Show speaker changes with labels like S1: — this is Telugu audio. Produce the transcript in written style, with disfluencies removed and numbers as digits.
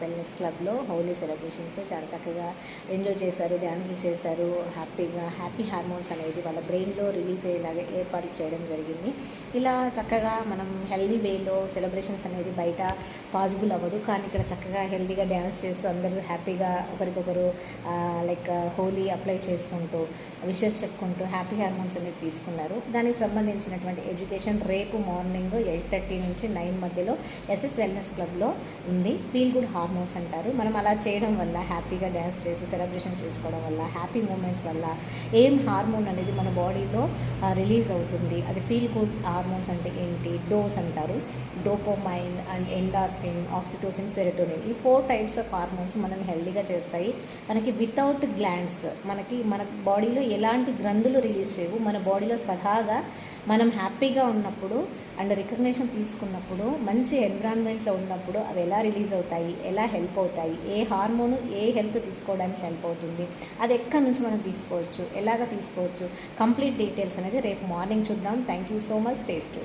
S1: వెల్నెస్ క్లబ్లో హోలీ సెలబ్రేషన్స్ చాలా చక్కగా ఎంజాయ్ చేశారు, డ్యాన్సులు చేశారు. హ్యాపీ హార్మోన్స్ అనేది వాళ్ళ బ్రెయిన్లో రిలీజ్ అయ్యేలాగా ఏర్పాట్లు చేయడం జరిగింది. ఇలా చక్కగా మనం హెల్దీ వేలో సెలబ్రేషన్స్ అనేది బయట పాసిబుల్ అవ్వదు, కానీ ఇక్కడ చక్కగా హెల్దీగా డ్యాన్స్ చేస్తూ అందరూ హ్యాపీగా ఒకరికొకరు లైక్ హోలీ అప్లై చేసుకుంటూ విషెస్ చెప్పుకుంటూ హ్యాపీ హార్మోన్స్ అనేది తీసుకున్నారు. దానికి సంబంధించినటువంటి ఎడ్యుకేషన్ రేపు మార్నింగ్ 8:30 నుంచి 9 మధ్యలో ఎస్ఎస్ వెల్నెస్ క్లబ్లో ఉంది. ఫీల్ గుడ్ హార్మోన్స్ అంటారు. మనం అలా చేయడం వల్ల, హ్యాపీగా డ్యాన్స్ చేసి సెలబ్రేషన్ చేసుకోవడం వల్ల, హ్యాపీ మూమెంట్స్ వల్ల ఏం హార్మోన్ అనేది మన బాడీలో రిలీజ్ అవుతుంది. అది ఫీల్ గుడ్ హార్మోన్స్ అంటే ఏంటి? డోస్ అంటారు. Dopamine and endorphin, oxytocin, serotonin, ఈ 4 టైప్స్ ఆఫ్ హార్మోన్స్ మనల్ని హెల్దీగా చేస్తాయి. మనకి వితౌట్ గ్లాండ్స్ మన బాడీలో ఎలాంటి గ్రంథులు రిలీజ్ చేయవు. మన బాడీలో స్వతహాగా మనం హ్యాపీగా ఉన్నప్పుడు అండ్ రికగ్నిషన్ తీసుకున్నప్పుడు, మంచి ఎన్విరాన్మెంట్లో ఉన్నప్పుడు అవి ఎలా రిలీజ్ అవుతాయి, ఎలా హెల్ప్ అవుతాయి, ఏ హార్మోను ఏ హెల్త్ తీసుకోవడానికి హెల్ప్ అవుతుంది, అది ఎక్కడి నుంచి మనం తీసుకోవచ్చు, ఎలాగ తీసుకోవచ్చు, కంప్లీట్ డీటెయిల్స్ అనేది రేపు మార్నింగ్ చూద్దాం. Thank you so much. Taste